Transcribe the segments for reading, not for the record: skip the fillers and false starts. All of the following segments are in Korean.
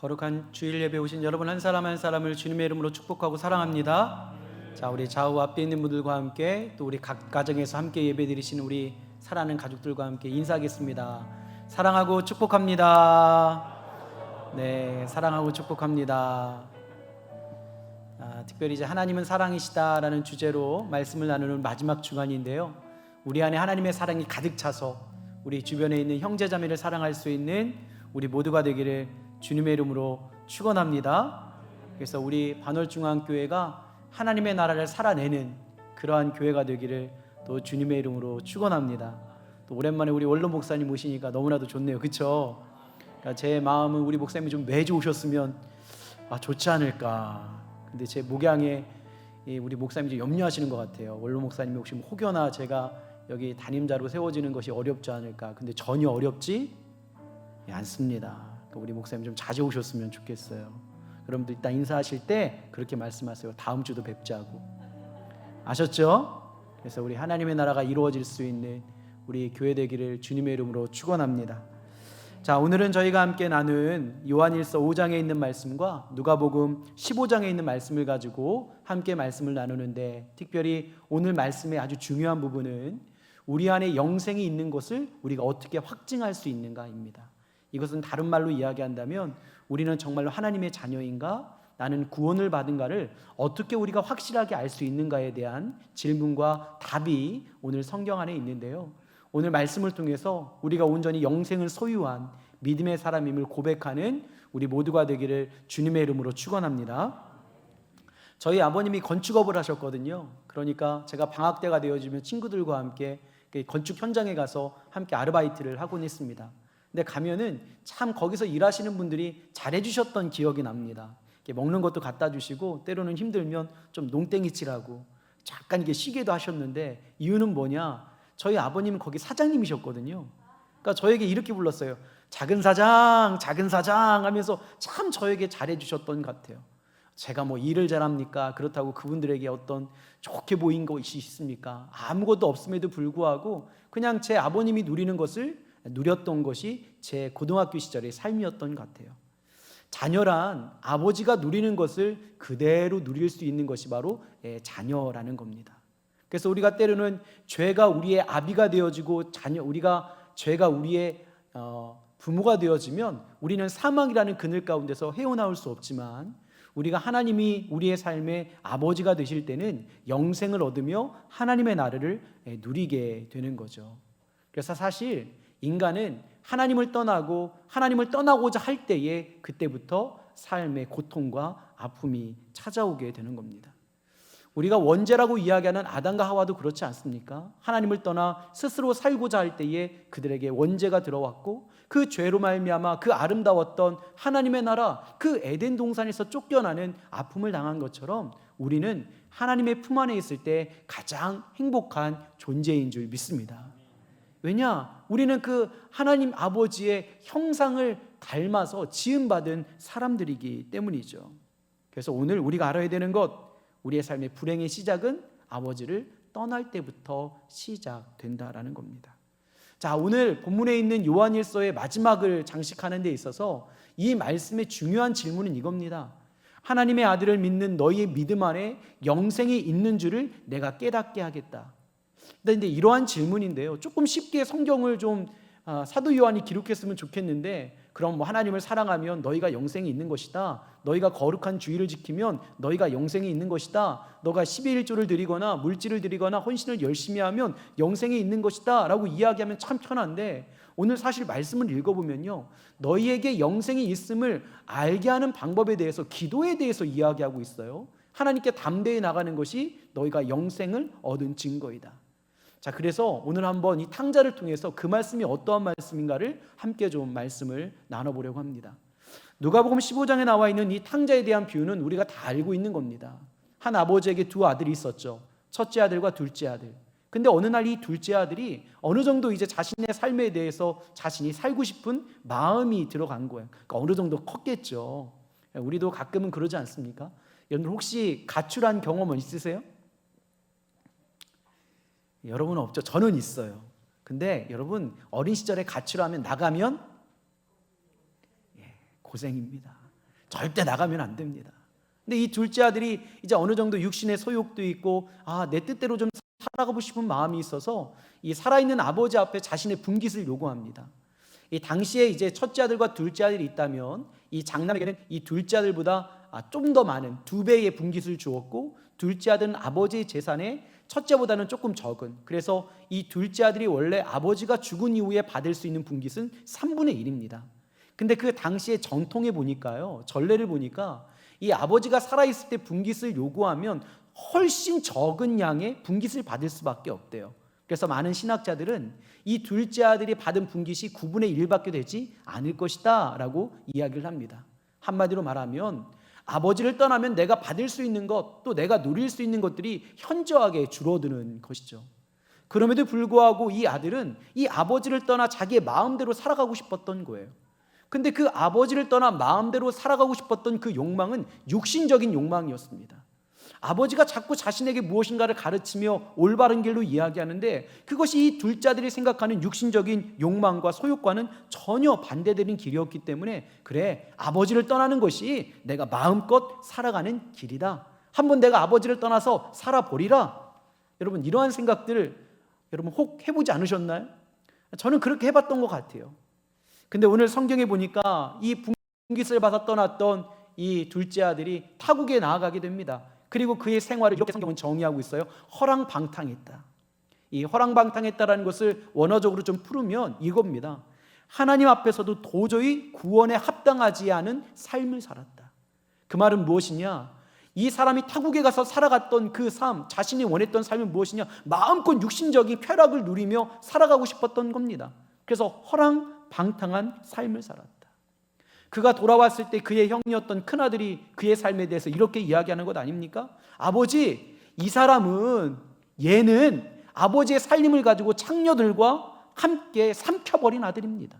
거룩한 주일 예배 오신 여러분 한 사람 한 사람을 주님의 이름으로 축복하고 사랑합니다. 자, 우리 좌우 앞에 있는 분들과 함께 또 우리 각 가정에서 함께 예배 드리시는 우리 사랑하는 가족들과 함께 인사하겠습니다. 사랑하고 축복합니다. 네, 사랑하고 축복합니다. 특별히 이제 하나님은 사랑이시다라는 주제로 말씀을 나누는 마지막 주간인데요. 우리 안에 하나님의 사랑이 가득 차서 우리 주변에 있는 형제자매를 사랑할 수 있는 우리 모두가 되기를 주님의 이름으로 축원합니다. 그래서 우리 반월중앙교회가 하나님의 나라를 살아내는 그러한 교회가 되기를 또 주님의 이름으로 축원합니다. 또 오랜만에 우리 원로 목사님 오시니까 너무나도 좋네요. 그렇죠? 그러니까 제 마음은 우리 목사님이 좀 매주 오셨으면 좋지 않을까. 근데 제 목양에 우리 목사님이 좀 염려하시는 것 같아요. 원로 목사님이 혹시 혹여나 제가 여기 담임자로 세워지는 것이 어렵지 않을까. 근데 전혀 어렵지 않습니다. 우리 목사님 좀 자주 오셨으면 좋겠어요. 여러분들 일단 인사하실 때 그렇게 말씀하세요. 다음 주도 뵙자고. 아셨죠? 그래서 우리 하나님의 나라가 이루어질 수 있는 우리 교회 되기를 주님의 이름으로 축원합니다. 자, 오늘은 저희가 함께 나눈 요한일서 5장에 있는 말씀과 누가복음 15장에 있는 말씀을 가지고 함께 말씀을 나누는데, 특별히 오늘 말씀의 아주 중요한 부분은 우리 안에 영생이 있는 것을 우리가 어떻게 확증할 수 있는가입니다. 이것은 다른 말로 이야기한다면 우리는 정말로 하나님의 자녀인가, 나는 구원을 받은가를 어떻게 우리가 확실하게 알 수 있는가에 대한 질문과 답이 오늘 성경 안에 있는데요. 오늘 말씀을 통해서 우리가 온전히 영생을 소유한 믿음의 사람임을 고백하는 우리 모두가 되기를 주님의 이름으로 축원합니다. 저희 아버님이 건축업을 하셨거든요. 그러니까 제가 방학 때가 되어지면 친구들과 함께 건축 현장에 가서 함께 아르바이트를 하곤 했습니다. 근데 가면은 참 거기서 일하시는 분들이 잘해주셨던 기억이 납니다. 먹는 것도 갖다 주시고, 때로는 힘들면 좀 농땡이 칠하고 잠깐 이게 쉬게도 하셨는데, 이유는 뭐냐? 저희 아버님은 거기 사장님이셨거든요. 그러니까 저에게 이렇게 불렀어요. 작은 사장, 작은 사장 하면서 참 저에게 잘해주셨던 것 같아요. 제가 뭐 일을 잘합니까? 그렇다고 그분들에게 어떤 좋게 보인 것이 있습니까? 아무것도 없음에도 불구하고 그냥 제 아버님이 누렸던 것이 제 고등학교 시절의 삶이었던 것 같아요. 자녀란 아버지가 누리는 것을 그대로 누릴 수 있는 것이 바로 자녀라는 겁니다. 그래서 우리가 때로는 죄가 우리의 아비가 되어지고 죄가 우리의 부모가 되어지면 우리는 사망이라는 그늘 가운데서 헤어나올 수 없지만, 우리가 하나님이 우리의 삶의 아버지가 되실 때는 영생을 얻으며 하나님의 나라를 누리게 되는 거죠. 그래서 사실 인간은 하나님을 떠나고자 할 때에 그때부터 삶의 고통과 아픔이 찾아오게 되는 겁니다. 우리가 원죄라고 이야기하는 아담과 하와도 그렇지 않습니까? 하나님을 떠나 스스로 살고자 할 때에 그들에게 원죄가 들어왔고, 그 죄로 말미암아 그 아름다웠던 하나님의 나라, 그 에덴 동산에서 쫓겨나는 아픔을 당한 것처럼 우리는 하나님의 품 안에 있을 때 가장 행복한 존재인 줄 믿습니다. 왜냐? 우리는 그 하나님 아버지의 형상을 닮아서 지음받은 사람들이기 때문이죠. 그래서 오늘 우리가 알아야 되는 것, 우리의 삶의 불행의 시작은 아버지를 떠날 때부터 시작된다라는 겁니다. 자, 오늘 본문에 있는 요한일서의 마지막을 장식하는 데 있어서 이 말씀의 중요한 질문은 이겁니다. 하나님의 아들을 믿는 너희의 믿음 안에 영생이 있는 줄을 내가 깨닫게 하겠다. 근데 이러한 질문인데요, 조금 쉽게 성경을 좀 사도 요한이 기록했으면 좋겠는데, 그럼 뭐 하나님을 사랑하면 너희가 영생이 있는 것이다, 너희가 거룩한 주의를 지키면 너희가 영생이 있는 것이다, 너가 12일조를 드리거나 물질을 드리거나 헌신을 열심히 하면 영생이 있는 것이다 라고 이야기하면 참 편한데, 오늘 사실 말씀을 읽어보면요, 너희에게 영생이 있음을 알게 하는 방법에 대해서, 기도에 대해서 이야기하고 있어요. 하나님께 담대히 나가는 것이 너희가 영생을 얻은 증거이다. 자, 그래서 오늘 한번 이 탕자를 통해서 그 말씀이 어떠한 말씀인가를 함께 좀 말씀을 나눠보려고 합니다. 누가복음 15장에 나와 있는 이 탕자에 대한 비유는 우리가 다 알고 있는 겁니다. 한 아버지에게 두 아들이 있었죠. 첫째 아들과 둘째 아들. 근데 어느 날 이 둘째 아들이 어느 정도 이제 자신의 삶에 대해서 자신이 살고 싶은 마음이 들어간 거예요. 그러니까 어느 정도 컸겠죠. 우리도 가끔은 그러지 않습니까? 여러분 혹시 가출한 경험은 있으세요? 여러분은 없죠? 저는 있어요. 근데 여러분 어린 시절에 가출하면 나가면 고생입니다. 절대 나가면 안 됩니다. 근데 이 둘째 아들이 이제 어느 정도 육신의 소욕도 있고 내 뜻대로 좀 살아가고 싶은 마음이 있어서 이 살아있는 아버지 앞에 자신의 분깃을 요구합니다. 이 당시에 이제 첫째 아들과 둘째 아들이 있다면 이 장남에게는 이 둘째 아들보다 좀 더 많은 2배의 분깃을 주었고, 둘째 아들은 아버지의 재산에 첫째보다는 조금 적은, 그래서 이 둘째 아들이 원래 아버지가 죽은 이후에 받을 수 있는 분깃은 3분의 1입니다. 근데 그 당시의 전통에 보니까요, 전례를 보니까 이 아버지가 살아있을 때 분깃을 요구하면 훨씬 적은 양의 분깃을 받을 수밖에 없대요. 그래서 많은 신학자들은 이 둘째 아들이 받은 분깃이 9분의 1밖에 되지 않을 것이다 라고 이야기를 합니다. 한마디로 말하면 아버지를 떠나면 내가 받을 수 있는 것, 또 내가 누릴 수 있는 것들이 현저하게 줄어드는 것이죠. 그럼에도 불구하고 이 아들은 이 아버지를 떠나 자기의 마음대로 살아가고 싶었던 거예요. 근데 그 아버지를 떠나 마음대로 살아가고 싶었던 그 욕망은 육신적인 욕망이었습니다. 아버지가 자꾸 자신에게 무엇인가를 가르치며 올바른 길로 이야기하는데 그것이 이 둘째 아들이 생각하는 육신적인 욕망과 소욕과는 전혀 반대되는 길이었기 때문에, 그래, 아버지를 떠나는 것이 내가 마음껏 살아가는 길이다. 한번 내가 아버지를 떠나서 살아보리라. 여러분, 이러한 생각들을 여러분 혹 해보지 않으셨나요? 저는 그렇게 해봤던 것 같아요. 근데 오늘 성경에 보니까 이 분깃을 받아 떠났던 이 둘째 아들이 타국에 나아가게 됩니다. 그리고 그의 생활을 이렇게 성경은 정의하고 있어요. 허랑방탕했다. 이 허랑방탕했다라는 것을 원어적으로 좀 풀으면 이겁니다. 하나님 앞에서도 도저히 구원에 합당하지 않은 삶을 살았다. 그 말은 무엇이냐? 이 사람이 타국에 가서 살아갔던 그 삶, 자신이 원했던 삶은 무엇이냐? 마음껏 육신적인 쾌락을 누리며 살아가고 싶었던 겁니다. 그래서 허랑방탕한 삶을 살았다. 그가 돌아왔을 때 그의 형이었던 큰아들이 그의 삶에 대해서 이렇게 이야기하는 것 아닙니까? 아버지, 이 사람은, 얘는 아버지의 살림을 가지고 창녀들과 함께 삼켜버린 아들입니다.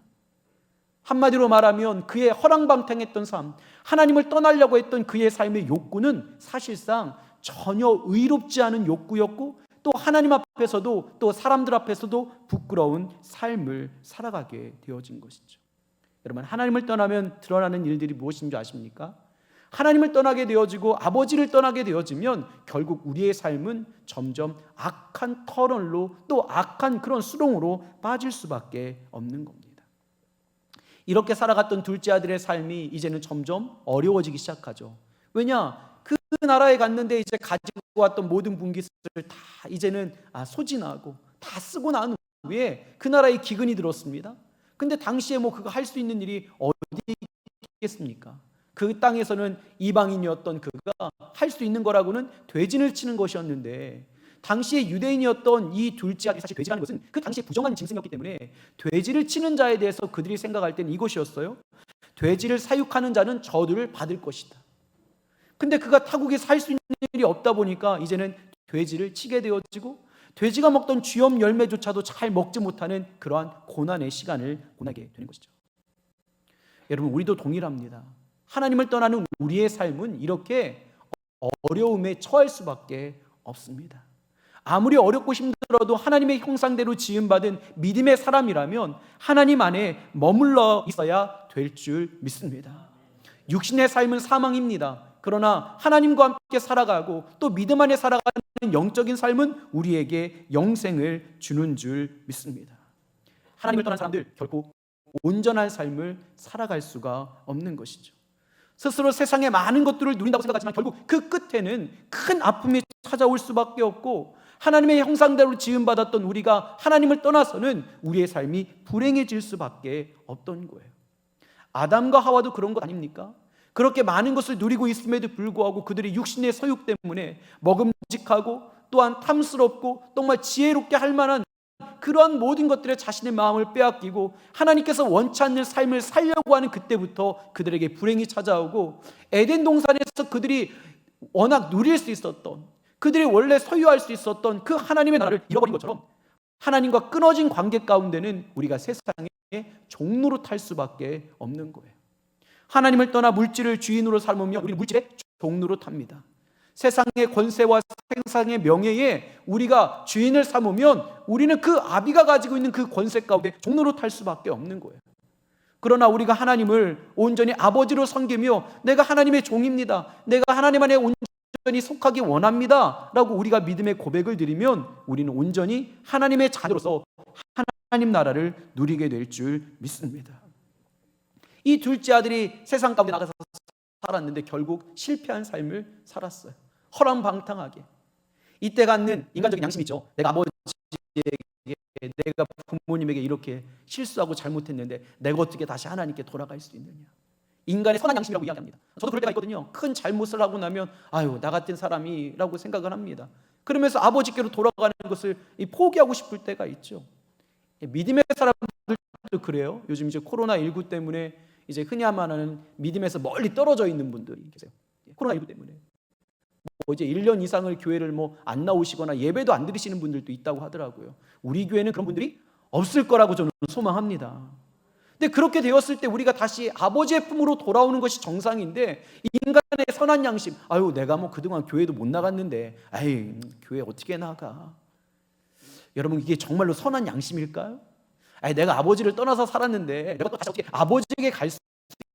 한마디로 말하면 그의 허랑방탕했던 삶, 하나님을 떠나려고 했던 그의 삶의 욕구는 사실상 전혀 의롭지 않은 욕구였고, 또 하나님 앞에서도 또 사람들 앞에서도 부끄러운 삶을 살아가게 되어진 것이죠. 여러분, 하나님을 떠나면 드러나는 일들이 무엇인 줄 아십니까? 하나님을 떠나게 되어지고 아버지를 떠나게 되어지면 결국 우리의 삶은 점점 악한 터널로, 또 악한 그런 수렁으로 빠질 수밖에 없는 겁니다. 이렇게 살아갔던 둘째 아들의 삶이 이제는 점점 어려워지기 시작하죠. 왜냐? 그 나라에 갔는데 이제 가지고 왔던 모든 분깃을 다 이제는 소진하고 다 쓰고 난 후에 그 나라에 기근이 들었습니다. 근데 당시에 그거 할 수 있는 일이 어디 있겠습니까? 그 땅에서는 이방인이었던 그가 할 수 있는 거라고는 돼지를 치는 것이었는데, 당시에 유대인이었던 이 둘째 아들이, 사실 돼지라는 것은 그 당시에 부정한 짐승이었기 때문에 돼지를 치는 자에 대해서 그들이 생각할 때는 이것이었어요. 돼지를 사육하는 자는 저주를 받을 것이다. 근데 그가 타국에서 할 수 있는 일이 없다 보니까 이제는 돼지를 치게 되어지고, 돼지가 먹던 쥐염 열매조차도 잘 먹지 못하는 그러한 고난의 시간을 보내게 되는 것이죠. 여러분, 우리도 동일합니다. 하나님을 떠나는 우리의 삶은 이렇게 어려움에 처할 수밖에 없습니다. 아무리 어렵고 힘들어도 하나님의 형상대로 지음받은 믿음의 사람이라면 하나님 안에 머물러 있어야 될 줄 믿습니다. 육신의 삶은 사망입니다. 그러나 하나님과 함께 살아가고 또 믿음 안에 살아가는 영적인 삶은 우리에게 영생을 주는 줄 믿습니다. 하나님을 떠난 사람들 결코 온전한 삶을 살아갈 수가 없는 것이죠. 스스로 세상의 많은 것들을 누린다고 생각하지만 결국 그 끝에는 큰 아픔이 찾아올 수밖에 없고, 하나님의 형상대로 지음받았던 우리가 하나님을 떠나서는 우리의 삶이 불행해질 수밖에 없던 거예요. 아담과 하와도 그런 것 아닙니까? 그렇게 많은 것을 누리고 있음에도 불구하고 그들의 육신의 소욕 때문에 먹음직하고 또한 탐스럽고 정말 지혜롭게 할 만한 그러한 모든 것들에 자신의 마음을 빼앗기고 하나님께서 원치 않는 삶을 살려고 하는 그때부터 그들에게 불행이 찾아오고, 에덴 동산에서 그들이 워낙 누릴 수 있었던, 그들이 원래 소유할 수 있었던 그 하나님의 나라를 잃어버린 것처럼 하나님과 끊어진 관계 가운데는 우리가 세상의 종로로 탈 수밖에 없는 거예요. 하나님을 떠나 물질을 주인으로 삼으면 우리는 물질의 종로로 탑니다. 세상의 권세와 세상의 명예에 우리가 주인을 삼으면 우리는 그 아비가 가지고 있는 그 권세 가운데 종로로 탈 수밖에 없는 거예요. 그러나 우리가 하나님을 온전히 아버지로 섬기며 내가 하나님의 종입니다, 내가 하나님 안에 온전히 속하기 원합니다 라고 우리가 믿음의 고백을 드리면 우리는 온전히 하나님의 자녀로서 하나님 나라를 누리게 될 줄 믿습니다. 이 둘째 아들이 세상 가운데 나가서 살았는데 결국 실패한 삶을 살았어요. 허랑방탕하게. 이때 갖는 인간적인 양심이 있죠. 내가 아버지에게, 내가 부모님에게 이렇게 실수하고 잘못했는데 내가 어떻게 다시 하나님께 돌아갈 수 있느냐. 인간의 선한 양심이라고 이야기합니다. 저도 그럴 때가 있거든요. 큰 잘못을 하고 나면 아유, 나 같은 사람이라고 생각을 합니다. 그러면서 아버지께로 돌아가는 것을 포기하고 싶을 때가 있죠. 믿음의 사람들도 그래요. 요즘 이제 코로나19 때문에 이제 흔히 말하는 믿음에서 멀리 떨어져 있는 분들이 계세요. 코로나19 때문에 이제 1년 이상을 교회를 안 나오시거나 예배도 안 드리시는 분들도 있다고 하더라고요. 우리 교회는 그런 분들이 없을 거라고 저는 소망합니다. 근데 그렇게 되었을 때 우리가 다시 아버지의 품으로 돌아오는 것이 정상인데, 인간의 선한 양심, 아유 내가 그동안 교회도 못 나갔는데 아이 교회 어떻게 나가. 여러분, 이게 정말로 선한 양심일까요? 아니, 내가 아버지를 떠나서 살았는데 내가 또 다시 어떻게 아버지에게 갈 수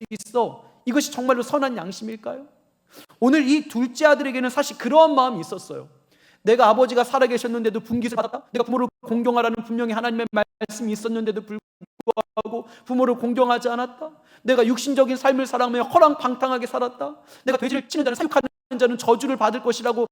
있어? 이것이 정말로 선한 양심일까요? 오늘 이 둘째 아들에게는 사실 그러한 마음이 있었어요. 내가 아버지가 살아계셨는데도 분깃을 받았다. 내가 부모를 공경하라는 분명히 하나님의 말씀이 있었는데도 불구하고 부모를 공경하지 않았다. 내가 육신적인 삶을 살아가며 허랑방탕하게 살았다. 내가 돼지를 치는 자는, 사육하는 자는 저주를 받을 것이라고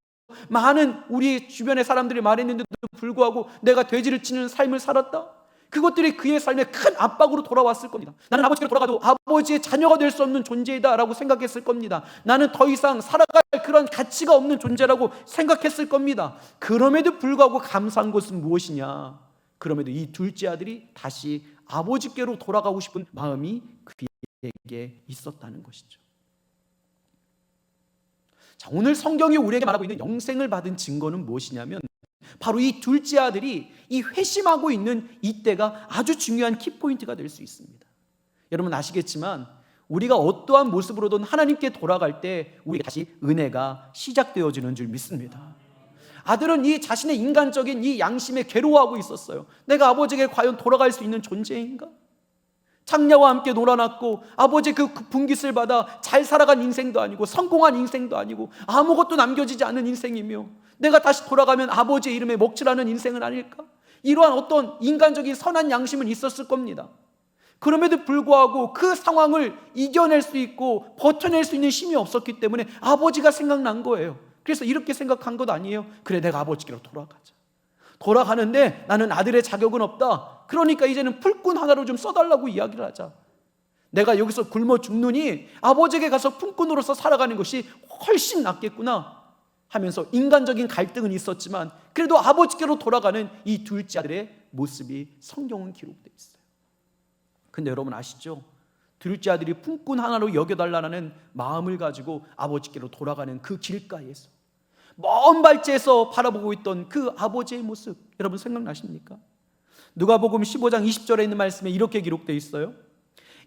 많은 우리 주변의 사람들이 말했는데도 불구하고 내가 돼지를 치는 삶을 살았다. 그것들이 그의 삶에 큰 압박으로 돌아왔을 겁니다. 나는 아버지께로 돌아가도 아버지의 자녀가 될 수 없는 존재이다 라고 생각했을 겁니다. 나는 더 이상 살아갈 그런 가치가 없는 존재라고 생각했을 겁니다. 그럼에도 불구하고 감사한 것은 무엇이냐? 그럼에도 이 둘째 아들이 다시 아버지께로 돌아가고 싶은 마음이 그에게 있었다는 것이죠. 자, 오늘 성경이 우리에게 말하고 있는 영생을 받은 증거는 무엇이냐면 바로 이 둘째 아들이 이 회심하고 있는 이때가 아주 중요한 키포인트가 될 수 있습니다. 여러분 아시겠지만 우리가 어떠한 모습으로든 하나님께 돌아갈 때 우리에게 다시 은혜가 시작되어지는 줄 믿습니다. 아들은 이 자신의 인간적인 이 양심에 괴로워하고 있었어요. 내가 아버지에게 과연 돌아갈 수 있는 존재인가? 장녀와 함께 놀아났고 아버지의 그 분깃을 받아 잘 살아간 인생도 아니고 성공한 인생도 아니고 아무것도 남겨지지 않은 인생이며 내가 다시 돌아가면 아버지의 이름에 먹칠하는 인생은 아닐까? 이러한 어떤 인간적인 선한 양심은 있었을 겁니다. 그럼에도 불구하고 그 상황을 이겨낼 수 있고 버텨낼 수 있는 힘이 없었기 때문에 아버지가 생각난 거예요. 그래서 이렇게 생각한 것 아니에요? 그래, 내가 아버지께로 돌아가자. 돌아가는데 나는 아들의 자격은 없다. 그러니까 이제는 풀꾼 하나로 좀 써달라고 이야기를 하자. 내가 여기서 굶어 죽느니 아버지에게 가서 품꾼으로서 살아가는 것이 훨씬 낫겠구나 하면서 인간적인 갈등은 있었지만 그래도 아버지께로 돌아가는 이 둘째 아들의 모습이 성경은 기록되어 있어요. 근데 여러분 아시죠? 둘째 아들이 품꾼 하나로 여겨달라는 마음을 가지고 아버지께로 돌아가는 그 길가에서 먼 발치에서 바라보고 있던 그 아버지의 모습, 여러분 생각나십니까? 누가복음 15장 20절에 있는 말씀에 이렇게 기록되어 있어요.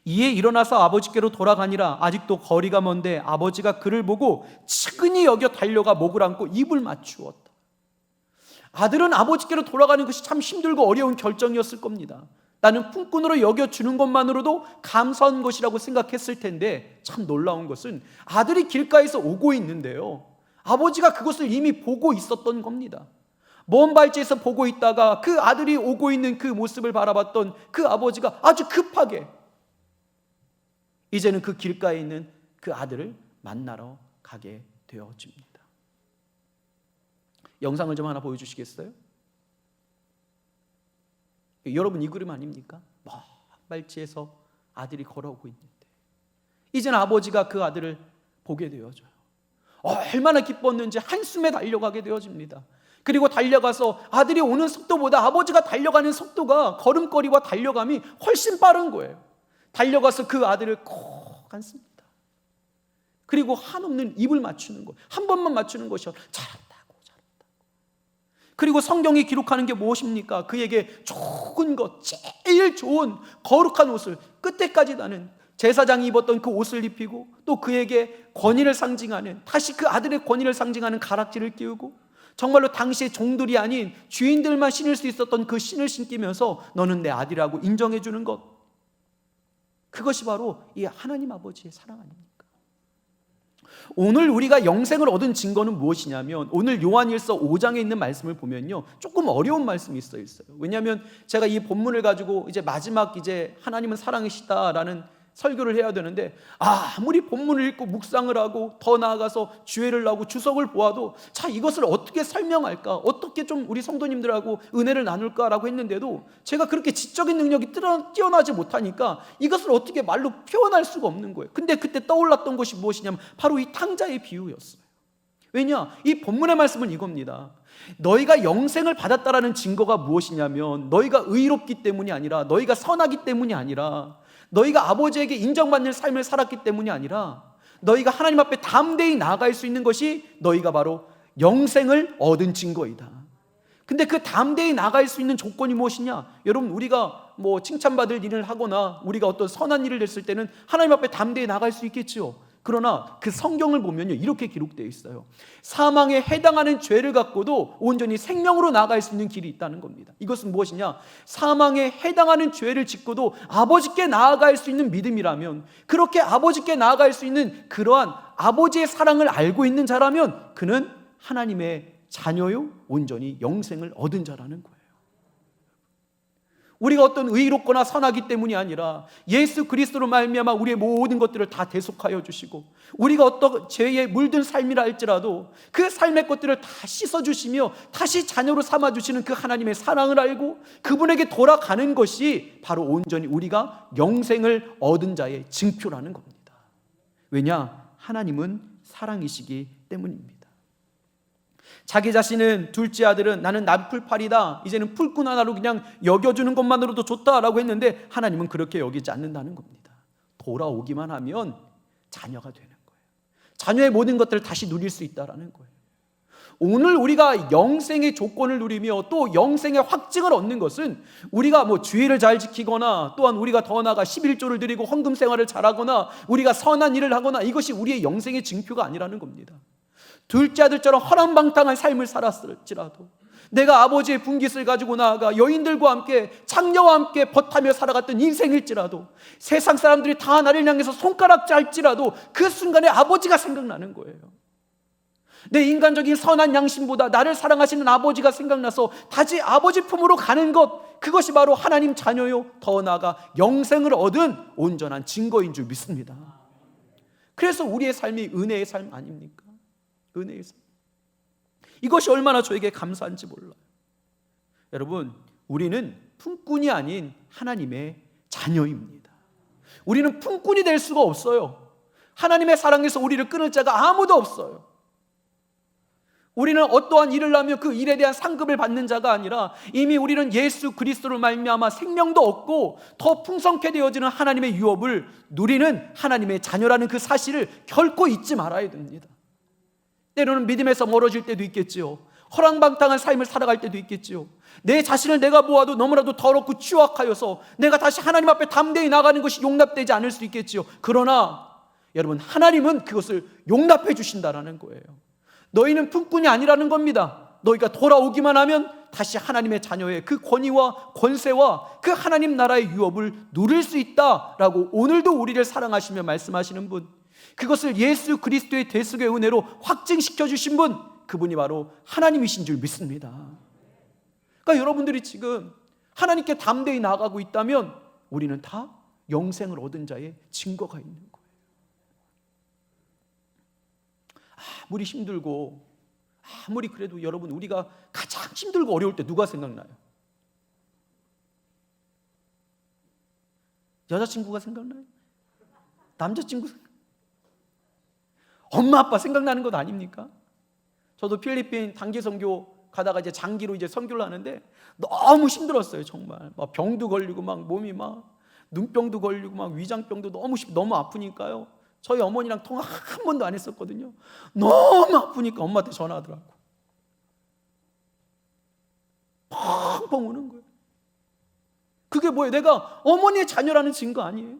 이에 일어나서 아버지께로 돌아가니라. 아직도 거리가 먼데 아버지가 그를 보고 측은히 여겨 달려가 목을 안고 입을 맞추었다. 아들은 아버지께로 돌아가는 것이 참 힘들고 어려운 결정이었을 겁니다. 나는 품꾼으로 여겨주는 것만으로도 감사한 것이라고 생각했을 텐데 참 놀라운 것은 아들이 길가에서 오고 있는데요, 아버지가 그것을 이미 보고 있었던 겁니다. 먼 발치에서 보고 있다가 그 아들이 오고 있는 그 모습을 바라봤던 그 아버지가 아주 급하게 이제는 그 길가에 있는 그 아들을 만나러 가게 되어집니다. 영상을 좀 하나 보여주시겠어요? 여러분 이 그림 아닙니까? 먼 발치에서 아들이 걸어오고 있는데 이제는 아버지가 그 아들을 보게 되어져요. 얼마나 기뻤는지 한숨에 달려가게 되어집니다. 그리고 달려가서 아들이 오는 속도보다 아버지가 달려가는 속도가 걸음걸이와 달려감이 훨씬 빠른 거예요. 달려가서 그 아들을 콕 안습니다. 그리고 한없는 입을 맞추는 거예요. 한 번만 맞추는 것이요, 잘한다고. 그리고 성경이 기록하는 게 무엇입니까? 그에게 좋은 것, 제일 좋은 거룩한 옷을 끝에까지 나는 제사장이 입었던 그 옷을 입히고 또 그에게 권위를 상징하는, 다시 그 아들의 권위를 상징하는 가락지를 끼우고 정말로 당시의 종들이 아닌 주인들만 신을 수 있었던 그 신을 신기면서 너는 내 아들이라고 인정해 주는 것, 그것이 바로 이 하나님 아버지의 사랑 아닙니까? 오늘 우리가 영생을 얻은 증거는 무엇이냐면, 오늘 요한일서 5장에 있는 말씀을 보면요, 조금 어려운 말씀이 있어요. 왜냐하면 제가 이 본문을 가지고 이제 마지막 이제 하나님은 사랑이시다라는 설교를 해야 되는데, 아무리 본문을 읽고 묵상을 하고 더 나아가서 주회를 하고 주석을 보아도 자, 이것을 어떻게 설명할까, 어떻게 좀 우리 성도님들하고 은혜를 나눌까라고 했는데도 제가 그렇게 지적인 능력이 뛰어나지 못하니까 이것을 어떻게 말로 표현할 수가 없는 거예요. 근데 그때 떠올랐던 것이 무엇이냐면 바로 이 탕자의 비유였어요. 왜냐? 이 본문의 말씀은 이겁니다. 너희가 영생을 받았다라는 증거가 무엇이냐면, 너희가 의롭기 때문이 아니라, 너희가 선하기 때문이 아니라, 너희가 아버지에게 인정받는 삶을 살았기 때문이 아니라, 너희가 하나님 앞에 담대히 나아갈 수 있는 것이 너희가 바로 영생을 얻은 증거이다. 근데 그 담대히 나아갈 수 있는 조건이 무엇이냐? 여러분, 우리가 뭐 칭찬받을 일을 하거나 우리가 어떤 선한 일을 했을 때는 하나님 앞에 담대히 나아갈 수 있겠죠. 그러나 그 성경을 보면요, 이렇게 기록되어 있어요. 사망에 해당하는 죄를 갖고도 온전히 생명으로 나아갈 수 있는 길이 있다는 겁니다. 이것은 무엇이냐? 사망에 해당하는 죄를 짓고도 아버지께 나아갈 수 있는 믿음이라면, 그렇게 아버지께 나아갈 수 있는 그러한 아버지의 사랑을 알고 있는 자라면 그는 하나님의 자녀요, 온전히 영생을 얻은 자라는 거예요. 우리가 어떤 의롭거나 선하기 때문이 아니라 예수 그리스도로 말미암아 우리의 모든 것들을 다 대속하여 주시고, 우리가 어떤 죄에 물든 삶이라 할지라도 그 삶의 것들을 다 씻어주시며 다시 자녀로 삼아주시는 그 하나님의 사랑을 알고 그분에게 돌아가는 것이 바로 온전히 우리가 영생을 얻은 자의 증표라는 겁니다. 왜냐? 하나님은 사랑이시기 때문입니다. 자기 자신은, 둘째 아들은 나는 남풀팔이다, 이제는 풀꾼 하나로 그냥 여겨주는 것만으로도 좋다라고 했는데, 하나님은 그렇게 여기지 않는다는 겁니다. 돌아오기만 하면 자녀가 되는 거예요. 자녀의 모든 것들을 다시 누릴 수 있다라는 거예요. 오늘 우리가 영생의 조건을 누리며 또 영생의 확증을 얻는 것은 우리가 뭐 주의를 잘 지키거나, 또한 우리가 더 나아가 11조를 드리고 헌금 생활을 잘하거나 우리가 선한 일을 하거나, 이것이 우리의 영생의 증표가 아니라는 겁니다. 둘째 아들처럼 허랑방탕한 삶을 살았을지라도, 내가 아버지의 분깃을 가지고 나아가 여인들과 함께, 창녀와 함께 벗하며 살아갔던 인생일지라도, 세상 사람들이 다 나를 향해서 손가락질 할지라도 그 순간에 아버지가 생각나는 거예요. 내 인간적인 선한 양심보다 나를 사랑하시는 아버지가 생각나서 다시 아버지 품으로 가는 것, 그것이 바로 하나님 자녀요, 더 나아가 영생을 얻은 온전한 증거인 줄 믿습니다. 그래서 우리의 삶이 은혜의 삶 아닙니까? 은혜의 삶. 이것이 얼마나 저에게 감사한지 몰라요. 여러분, 우리는 품꾼이 아닌 하나님의 자녀입니다. 우리는 품꾼이 될 수가 없어요. 하나님의 사랑에서 우리를 끊을 자가 아무도 없어요. 우리는 어떠한 일을 하며 그 일에 대한 상급을 받는 자가 아니라, 이미 우리는 예수 그리스도로 말미암아 생명도 얻고 더 풍성케 되어지는 하나님의 유업을 누리는 하나님의 자녀라는 그 사실을 결코 잊지 말아야 됩니다. 때로는 믿음에서 멀어질 때도 있겠지요. 허랑방탕한 삶을 살아갈 때도 있겠지요. 내 자신을 내가 보아도 너무나도 더럽고 추악하여서 내가 다시 하나님 앞에 담대히 나가는 것이 용납되지 않을 수 있겠지요. 그러나 여러분, 하나님은 그것을 용납해 주신다라는 거예요. 너희는 품꾼이 아니라는 겁니다. 너희가 돌아오기만 하면 다시 하나님의 자녀의 그 권위와 권세와 그 하나님 나라의 유업을 누릴 수 있다라고 오늘도 우리를 사랑하시며 말씀하시는 분, 그것을 예수 그리스도의 대속의 은혜로 확증시켜 주신 분, 그분이 바로 하나님이신 줄 믿습니다. 그러니까 여러분들이 지금 하나님께 담대히 나아가고 있다면 우리는 다 영생을 얻은 자의 증거가 있는 거예요. 아무리 힘들고 아무리 그래도 여러분, 우리가 가장 힘들고 어려울 때 누가 생각나요? 여자친구가 생각나요? 남자친구 생각나요? 엄마 아빠 생각나는 것 아닙니까? 저도 필리핀 단기 선교 가다가 이제 장기로 이제 선교를 하는데 너무 힘들었어요. 정말 막 병도 걸리고 막 몸이 막 눈병도 걸리고 막 위장병도 너무 아프니까요. 저희 어머니랑 통화 한 번도 안 했었거든요. 너무 아프니까 엄마한테 전화하더라고. 펑펑 우는 거예요. 그게 뭐예요? 내가 어머니의 자녀라는 증거 아니에요?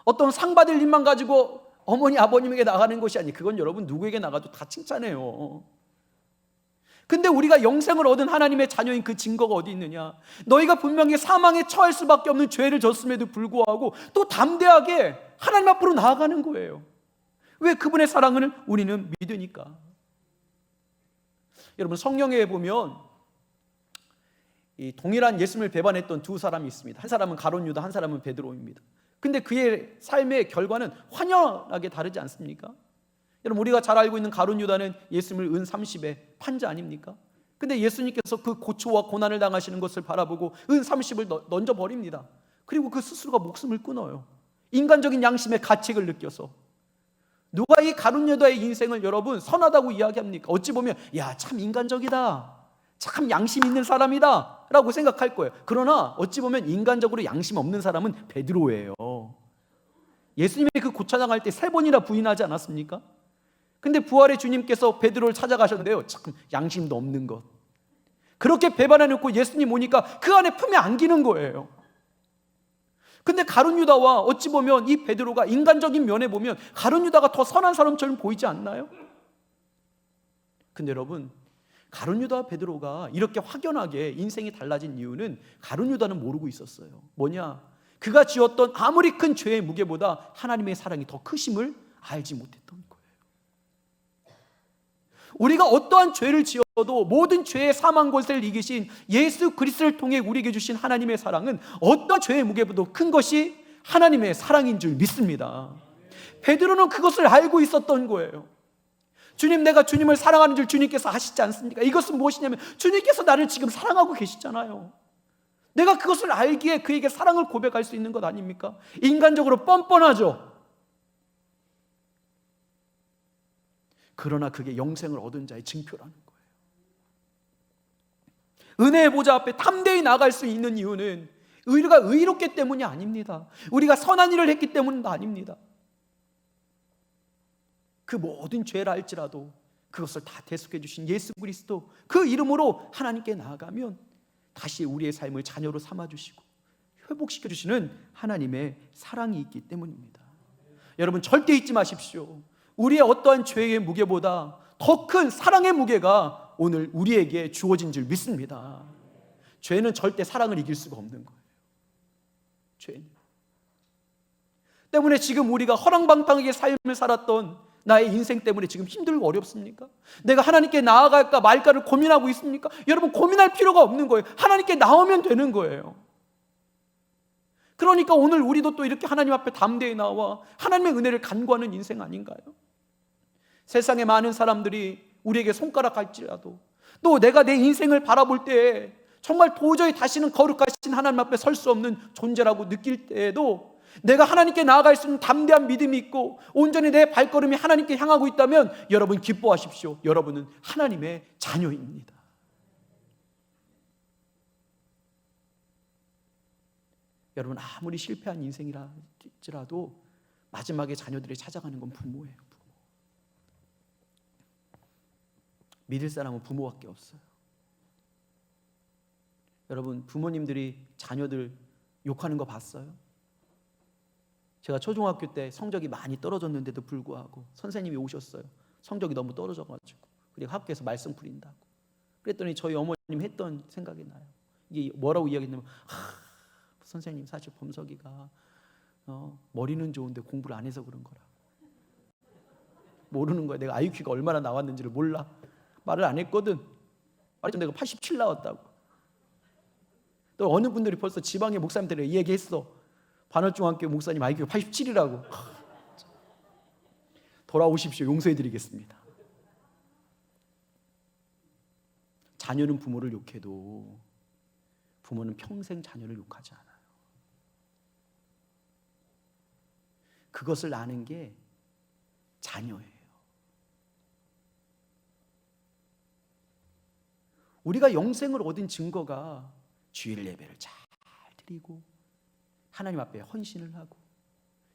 어떤 상 받을 일만 가지고 어머니 아버님에게 나가는 것이 아니, 그건 여러분 누구에게 나가도 다 칭찬해요. 근데 우리가 영생을 얻은 하나님의 자녀인 그 증거가 어디 있느냐? 너희가 분명히 사망에 처할 수밖에 없는 죄를 졌음에도 불구하고 또 담대하게 하나님 앞으로 나아가는 거예요. 왜? 그분의 사랑을 우리는 믿으니까. 여러분, 성경에 보면 이 동일한 예수님을 배반했던 두 사람이 있습니다. 한 사람은 가룟 유다, 한 사람은 베드로입니다. 근데 그의 삶의 결과는 환연하게 다르지 않습니까? 여러분, 우리가 잘 알고 있는 가룟 유다는 예수님을 은 30의 판자 아닙니까? 근데 예수님께서 그 고초와 고난을 당하시는 것을 바라보고 은 30을 던져버립니다. 그리고 그 스스로가 목숨을 끊어요. 인간적인 양심의 가책을 느껴서. 누가 이 가룟 유다의 인생을 여러분 선하다고 이야기합니까? 어찌 보면 야, 참 인간적이다, 참 양심 있는 사람이다 라고 생각할 거예요. 그러나 어찌 보면 인간적으로 양심 없는 사람은 베드로예요. 예수님이 그 고차장할 때 3번이나 부인하지 않았습니까? 근데 부활의 주님께서 베드로를 찾아가셨는데요, 참 양심도 없는 것, 그렇게 배반해놓고 예수님 오니까 그 안에 품에 안기는 거예요. 근데 가룟 유다와 어찌 보면 이 베드로가 인간적인 면에 보면 가룟 유다가 더 선한 사람처럼 보이지 않나요? 근데 여러분, 가룟 유다와 베드로가 이렇게 확연하게 인생이 달라진 이유는 가룟 유다는 모르고 있었어요. 뭐냐? 그가 지었던 아무리 큰 죄의 무게보다 하나님의 사랑이 더 크심을 알지 못했던 거예요. 우리가 어떠한 죄를 지어도 모든 죄의 사망 권세를 이기신 예수 그리스도를 통해 우리에게 주신 하나님의 사랑은 어떤 죄의 무게보다 큰 것이 하나님의 사랑인 줄 믿습니다. 베드로는 그것을 알고 있었던 거예요. 주님, 내가 주님을 사랑하는 줄 주님께서 아시지 않습니까? 이것은 무엇이냐면 주님께서 나를 지금 사랑하고 계시잖아요. 내가 그것을 알기에 그에게 사랑을 고백할 수 있는 것 아닙니까? 인간적으로 뻔뻔하죠. 그러나 그게 영생을 얻은 자의 증표라는 거예요. 은혜의 보좌 앞에 담대히 나갈 수 있는 이유는 우리가 의롭기 때문이 아닙니다. 우리가 선한 일을 했기 때문은 아닙니다. 그 모든 죄를 알지라도 그것을 다 대속해 주신 예수 그리스도, 그 이름으로 하나님께 나아가면 다시 우리의 삶을 자녀로 삼아주시고 회복시켜 주시는 하나님의 사랑이 있기 때문입니다. 여러분, 절대 잊지 마십시오. 우리의 어떠한 죄의 무게보다 더 큰 사랑의 무게가 오늘 우리에게 주어진 줄 믿습니다. 죄는 절대 사랑을 이길 수가 없는 거예요. 죄는 때문에 지금 우리가 허랑방탕하게 삶을 살았던 나의 인생 때문에 지금 힘들고 어렵습니까? 내가 하나님께 나아갈까 말까를 고민하고 있습니까? 여러분, 고민할 필요가 없는 거예요. 하나님께 나오면 되는 거예요. 그러니까 오늘 우리도 또 이렇게 하나님 앞에 담대히 나와 하나님의 은혜를 간구하는 인생 아닌가요? 세상에 많은 사람들이 우리에게 손가락할지라도, 또 내가 내 인생을 바라볼 때 정말 도저히 다시는 거룩하신 하나님 앞에 설 수 없는 존재라고 느낄 때에도 내가 하나님께 나아갈 수 있는 담대한 믿음이 있고 온전히 내 발걸음이 하나님께 향하고 있다면 여러분 기뻐하십시오. 여러분은 하나님의 자녀입니다. 여러분, 아무리 실패한 인생이랄지라도 마지막에 자녀들이 찾아가는 건 부모예요. 부모. 믿을 사람은 부모밖에 없어요. 여러분, 부모님들이 자녀들 욕하는 거 봤어요? 제가 초중학교 때 성적이 많이 떨어졌는데도 불구하고 선생님이 오셨어요. 성적이 너무 떨어져가지고. 그리고 학교에서 말씀 부린다고. 그랬더니 저희 어머님 했던 생각이 나요. 이게 뭐라고 이야기했냐면, 선생님, 사실 범석이가 머리는 좋은데 공부를 안 해서 그런 거라. 모르는 거야. 내가 IQ가 얼마나 나왔는지를 몰라. 말을 안 했거든. 말했죠. 내가 87 나왔다고. 또 어느 분들이 벌써 지방의 목사님들이 이 얘기했어. 반월중학교 목사님 IQ가 87이라고. 돌아오십시오. 용서해드리겠습니다. 자녀는 부모를 욕해도 부모는 평생 자녀를 욕하지 않아요. 그것을 아는 게 자녀예요. 우리가 영생을 얻은 증거가 주일 예배를 잘 드리고 하나님 앞에 헌신을 하고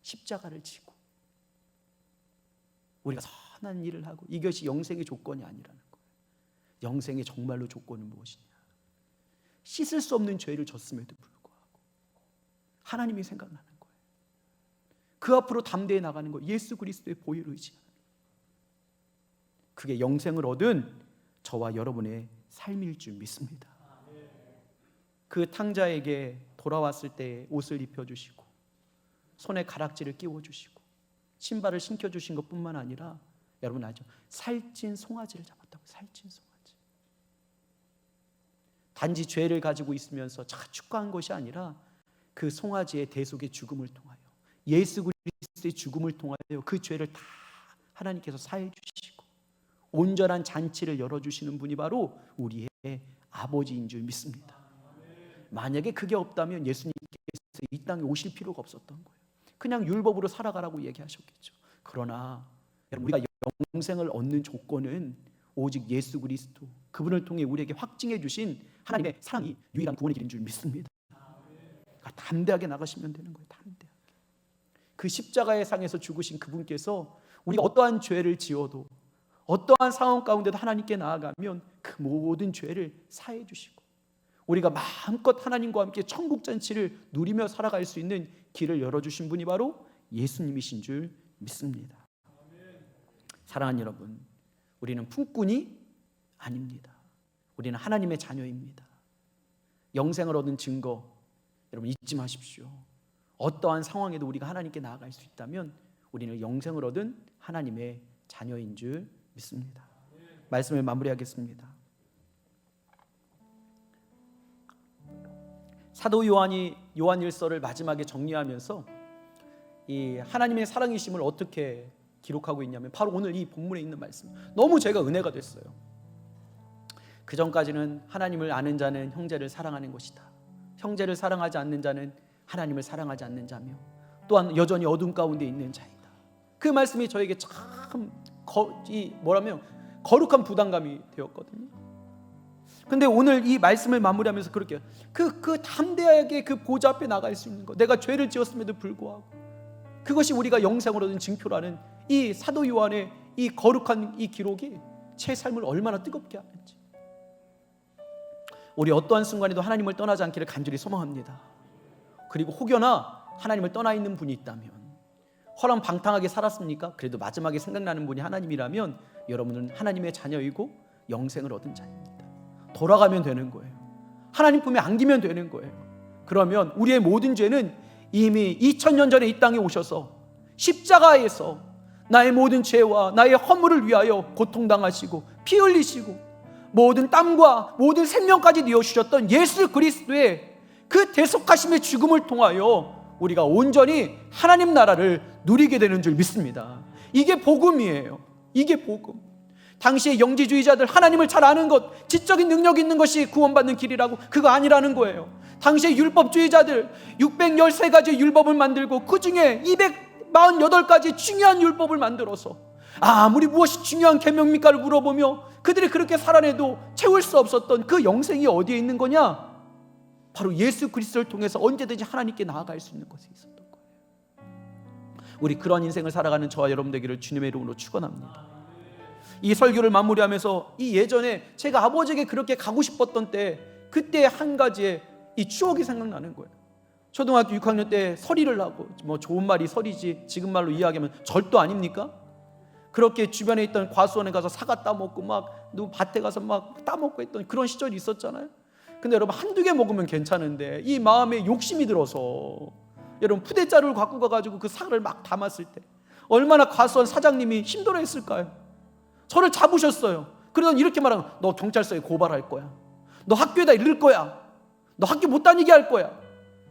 십자가를 지고 우리가 선한 일을 하고, 이것이 영생의 조건이 아니라는 거예요. 영생의 정말로 조건은 무엇이냐? 씻을 수 없는 죄를 졌음에도 불구하고 하나님이 생각나는 거예요. 그 앞으로 담대히 나가는 거예요. 예수 그리스도의 보혈을 의지하는 거예요. 그게 영생을 얻은 저와 여러분의 삶일 줄 믿습니다. 그 탕자에게 돌아왔을 때 옷을 입혀주시고 손에 가락지를 끼워주시고 신발을 신겨주신 것뿐만 아니라 여러분 알죠? 살찐 송아지를 잡았다고. 살찐 송아지. 단지 죄를 가지고 있으면서 축구한 것이 아니라 그 송아지의 대속의 죽음을 통하여, 예수 그리스도의 죽음을 통하여 그 죄를 다 하나님께서 사해 주시고 온전한 잔치를 열어주시는 분이 바로 우리의 아버지인 줄 믿습니다. 만약에 그게 없다면 예수님께서 이 땅에 오실 필요가 없었던 거예요. 그냥 율법으로 살아가라고 얘기하셨겠죠. 그러나 우리가 영생을 얻는 조건은 오직 예수 그리스도, 그분을 통해 우리에게 확증해 주신 하나님의 사랑이 유일한 구원의 길인 줄 믿습니다. 그러니까 담대하게 나가시면 되는 거예요. 담대하게. 그 십자가의 상에서 죽으신 그분께서 우리가 어떠한 죄를 지어도, 어떠한 상황 가운데도 하나님께 나아가면 그 모든 죄를 사해 주시고 우리가 마음껏 하나님과 함께 천국 잔치를 누리며 살아갈 수 있는 길을 열어주신 분이 바로 예수님이신 줄 믿습니다. 사랑하는 여러분, 우리는 품꾼이 아닙니다. 우리는 하나님의 자녀입니다. 영생을 얻은 증거 여러분 잊지 마십시오. 어떠한 상황에도 우리가 하나님께 나아갈 수 있다면 우리는 영생을 얻은 하나님의 자녀인 줄 믿습니다. 말씀을 마무리하겠습니다. 사도 요한이 요한일서를 마지막에 정리하면서 이 하나님의 사랑이심을 어떻게 기록하고 있냐면 바로 오늘 이 본문에 있는 말씀, 너무 제가 은혜가 됐어요. 그 전까지는 하나님을 아는 자는 형제를 사랑하는 것이다. 형제를 사랑하지 않는 자는 하나님을 사랑하지 않는 자며 또한 여전히 어둠 가운데 있는 자이다. 그 말씀이 저에게 참 거룩한 부담감이 되었거든요. 근데 오늘 이 말씀을 마무리하면서 그렇게 그 담대하게 그 보좌 앞에 나갈 수 있는 것, 내가 죄를 지었음에도 불구하고 그것이 우리가 영생을 얻은 징표라는 이 사도 요한의 이 거룩한 이 기록이 제 삶을 얼마나 뜨겁게 하는지, 우리 어떠한 순간에도 하나님을 떠나지 않기를 간절히 소망합니다. 그리고 혹여나 하나님을 떠나 있는 분이 있다면, 허랑방탕하게 살았습니까? 그래도 마지막에 생각나는 분이 하나님이라면 여러분은 하나님의 자녀이고 영생을 얻은 자입니다. 돌아가면 되는 거예요. 하나님 품에 안기면 되는 거예요. 그러면 우리의 모든 죄는 이미 2000년 전에 이 땅에 오셔서 십자가에서 나의 모든 죄와 나의 허물을 위하여 고통당하시고 피 흘리시고 모든 땀과 모든 생명까지 내어주셨던 예수 그리스도의 그 대속하심의 죽음을 통하여 우리가 온전히 하나님 나라를 누리게 되는 줄 믿습니다. 이게 복음이에요. 이게 복음. 당시의 영지주의자들 하나님을 잘 아는 것, 지적인 능력 있는 것이 구원받는 길이라고, 그거 아니라는 거예요. 당시의 율법주의자들 613가지 율법을 만들고 그 중에 248가지 중요한 율법을 만들어서 아무리 무엇이 중요한 계명입니까를 물어보며 그들이 그렇게 살아내도 채울 수 없었던 그 영생이 어디에 있는 거냐? 바로 예수 그리스도를 통해서 언제든지 하나님께 나아갈 수 있는 것에 있었던 거예요. 우리 그런 인생을 살아가는 저와 여러분 되기를 주님의 이름으로 축원합니다. 이 설교를 마무리하면서 이 예전에 제가 아버지에게 그렇게 가고 싶었던 때, 그때 한 가지의 이 추억이 생각나는 거예요. 초등학교 6학년 때 서리를 하고, 뭐 좋은 말이 서리지 지금 말로 이야기하면 절도 아닙니까? 그렇게 주변에 있던 과수원에 가서 사과 따먹고 막 누구 밭에 가서 막 따먹고 했던 그런 시절이 있었잖아요. 근데 여러분 한두 개 먹으면 괜찮은데 이 마음에 욕심이 들어서 여러분 푸대자루를 갖고 가가지고 그 사과를 막 담았을 때 얼마나 과수원 사장님이 힘들어했을까요? 저를 잡으셨어요. 그러더니 이렇게 말하면 너 경찰서에 고발할 거야. 너 학교에다 잃을 거야. 너 학교 못 다니게 할 거야.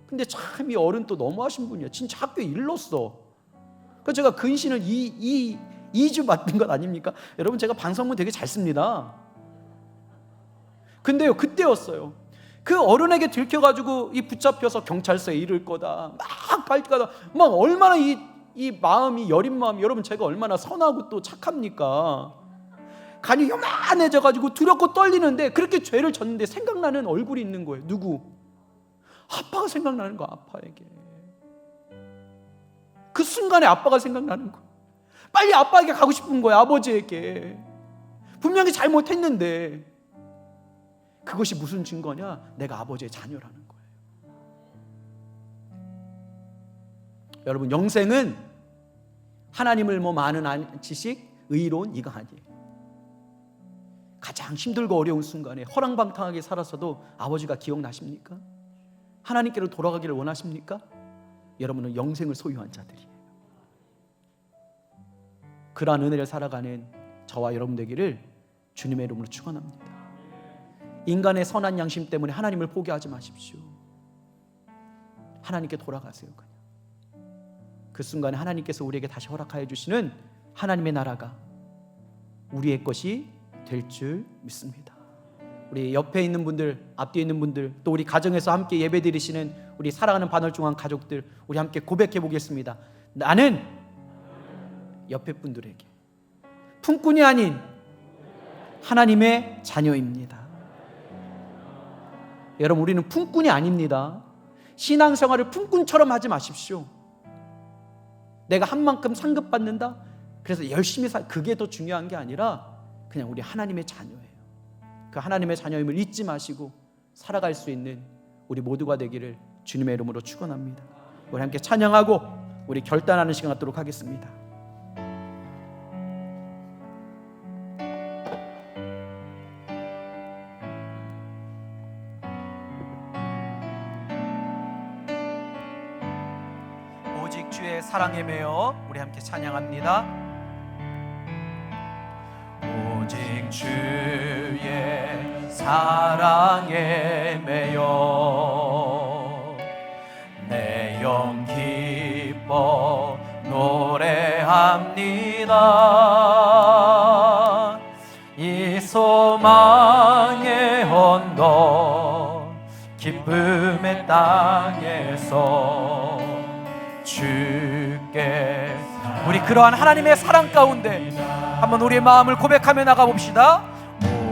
근데 참 이 어른 또 너무하신 분이야. 진짜 학교에 일렀어. 그래서 제가 근신을 2주 받는 것 아닙니까? 여러분 제가 반성문 되게 잘 씁니다. 근데요 그때였어요. 그 어른에게 들켜가지고 이 붙잡혀서 경찰서에 이를 거다 막 발가다 막 얼마나 이 마음이 여린 마음이, 여러분 제가 얼마나 선하고 또 착합니까? 간이 요만해져가지고 두렵고 떨리는데 그렇게 죄를 졌는데 생각나는 얼굴이 있는 거예요. 누구? 아빠가 생각나는 거야. 아빠에게 그 순간에 아빠가 생각나는 거야. 빨리 아빠에게 가고 싶은 거야. 아버지에게. 분명히 잘못했는데 그것이 무슨 증거냐? 내가 아버지의 자녀라는 거예요. 여러분 영생은 하나님을 뭐 많은 지식, 의로운 이거 아니에요. 가장 힘들고 어려운 순간에 허랑방탕하게 살아서도 아버지가 기억나십니까? 하나님께로 돌아가기를 원하십니까? 여러분은 영생을 소유한 자들이에요. 그러한 은혜를 살아가는 저와 여러분 되기를 주님의 이름으로 축원합니다. 인간의 선한 양심 때문에 하나님을 포기하지 마십시오. 하나님께 돌아가세요. 그냥 그 순간에 하나님께서 우리에게 다시 허락하여 주시는 하나님의 나라가 우리의 것이 될 줄 믿습니다. 우리 옆에 있는 분들, 앞뒤에 있는 분들, 또 우리 가정에서 함께 예배드리시는 우리 사랑하는 반월중앙 가족들, 우리 함께 고백해 보겠습니다. 나는 옆에 분들에게 품꾼이 아닌 하나님의 자녀입니다. 여러분, 우리는 품꾼이 아닙니다. 신앙생활을 품꾼처럼 하지 마십시오. 내가 한 만큼 상급받는다, 그래서 열심히 그게 더 중요한 게 아니라 그냥 우리 하나님의 자녀예요. 그 하나님의 자녀임을 잊지 마시고 살아갈 수 있는 우리 모두가 되기를 주님의 이름으로 축원합니다. 우리 함께 찬양하고 우리 결단하는 시간 갖도록 하겠습니다. 오직 주의 사랑에 매여 우리 함께 찬양합니다. 오직 주의 사랑에 매여 내 영 기뻐 노래합니다. 이 소망의 언덕 기쁨의 땅에서 주께 우리 그러한 하나님의 사랑 가운데 한번 우리의 마음을 고백하며 나가봅시다.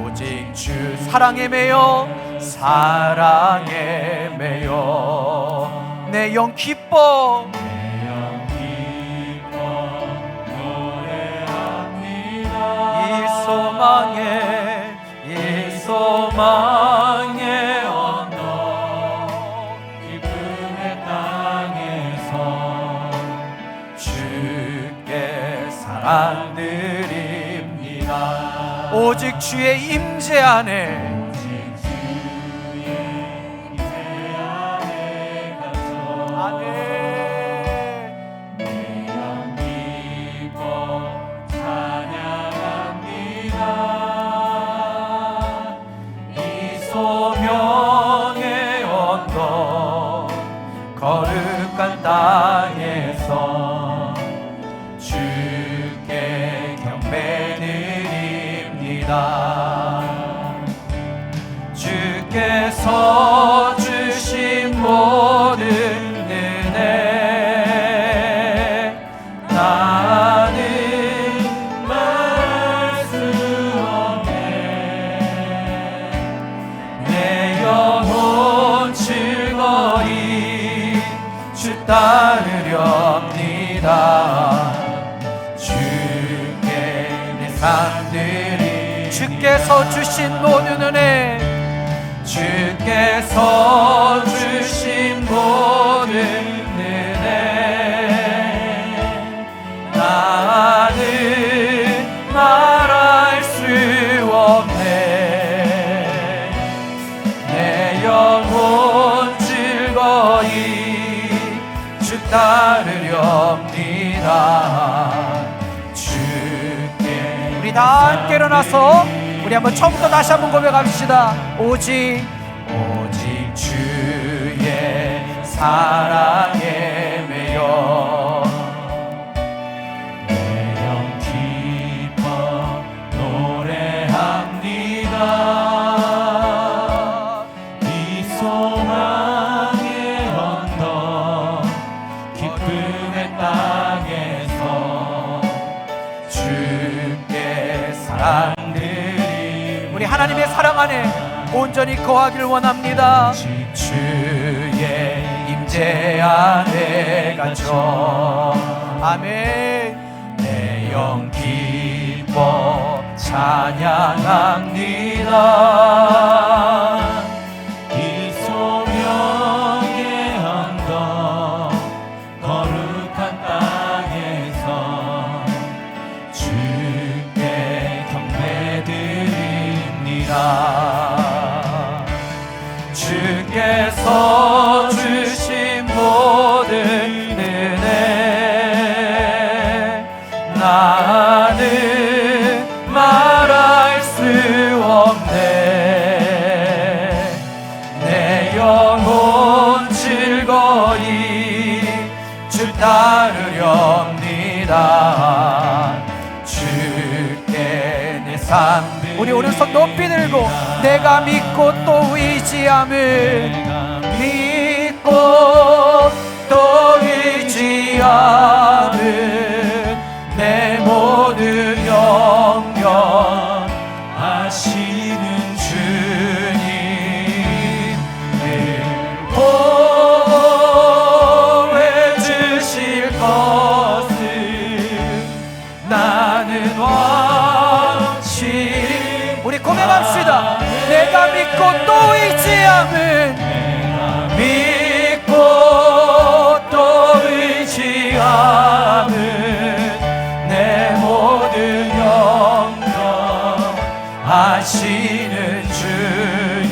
오직 주 사랑에 매여 사랑에 매여 내 영 기뻐 노래합니다. 이 소망의 언덕 기쁨의 땅에서 주께 사랑 드립니다. 오직 주의 임재 안에 소명의 언덕 거룩한 땅에서 주께 경배드립니다. 주께서 주신 모든 은혜 나는 말 수 없네. 내 영혼 즐거이 주 따르렵니다. 주께 내 삶들이 주께서 주신 모든 은혜 주께서 주신 모든 은혜 나는 말할 수 없네. 내 영혼 즐거이 주 따르렵니다. 주께 우리 다 함께 일어나서 우리 한번 처음부터 다시 한번 고백합시다. 오직 주의 사랑에 매여 내 영 기뻐 노래합니다. 이 소망의 언덕 기쁨의 땅에서 주께 사랑 우리 하나님의 사랑 안에 온전히 거하기를 원합니다. 주의 임재 안에 갇혀 아멘. 내 영 기뻐 찬양합니다. 이 소명의 언덕 거룩한 땅에서 주께 경배드립니다. 나는 말할 수 없네. 내 영혼 즐거이 주 따르렵니다. 주께 내 삶. 우리 오른손 높이 들고 내가 믿고 또 의지함을, 믿고 또 의지함을 내 모든 영역 아시는 주님 보호해 주실 것을 나는 확실히. 우리 고백합시다. 내가 믿고 또 의지함을, 믿고 또 의지함을 내 모든 영역 아시는 주님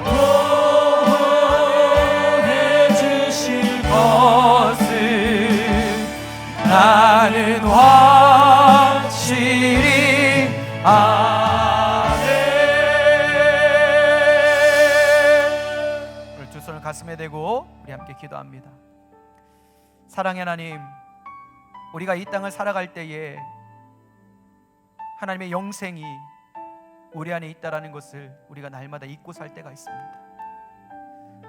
보호해 주실 것을 나는 확실히 오늘 두 손을 가슴에 대고 우리 함께 기도합니다. 사랑의 하나님, 우리가 이 땅을 살아갈 때에 하나님의 영생이 우리 안에 있다라는 것을 우리가 날마다 잊고 살 때가 있습니다.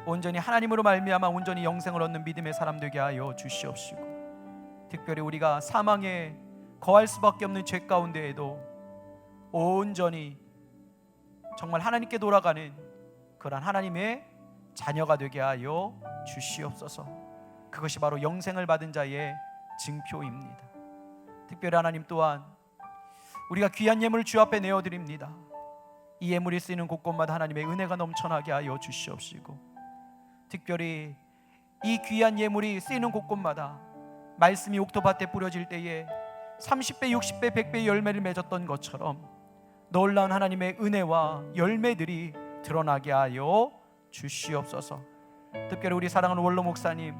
온전히 하나님으로 말미암아 온전히 영생을 얻는 믿음의 사람 되게 하여 주시옵시고, 특별히 우리가 사망에 거할 수밖에 없는 죄 가운데에도 온전히 정말 하나님께 돌아가는 그러한 하나님의 자녀가 되게 하여 주시옵소서. 그것이 바로 영생을 받은 자의 증표입니다. 특별히 하나님 또한 우리가 귀한 예물을 주 앞에 내어드립니다. 이 예물이 쓰이는 곳곳마다 하나님의 은혜가 넘쳐나게 하여 주시옵시고, 특별히 이 귀한 예물이 쓰이는 곳곳마다 말씀이 옥토밭에 뿌려질 때에 30배, 60배, 100배의 열매를 맺었던 것처럼 놀라운 하나님의 은혜와 열매들이 드러나게 하여 주시옵소서. 특별히 우리 사랑하는 원로 목사님,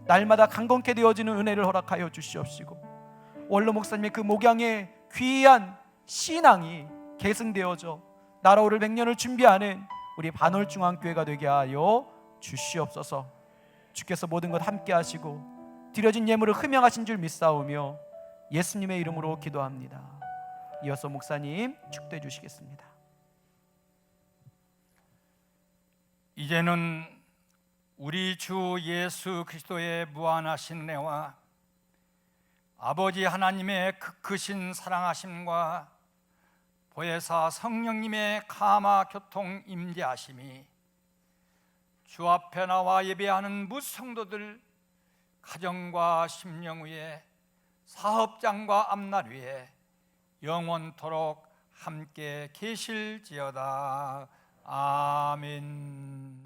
날마다 강건케 되어지는 은혜를 허락하여 주시옵시고, 원로 목사님의 그 목양의 귀한 신앙이 계승되어져 나라오를 100년을 준비하는 우리 반월중앙교회가 되게 하여 주시옵소서. 주께서 모든 것 함께 하시고 드려진 예물을 흠양하신 줄 믿사오며 예수님의 이름으로 기도합니다. 이어서 목사님 축도해 주시겠습니다. 이제는 우리 주 예수 그리스도의 무한하신 은혜와 아버지 하나님의 크신 사랑하심과 보혜사 성령님의 감화 교통 임재하심이 주 앞에 나와 예배하는 무성도들 가정과 심령 위에 사업장과 앞날 위에 영원토록 함께 계실지어다. 아멘.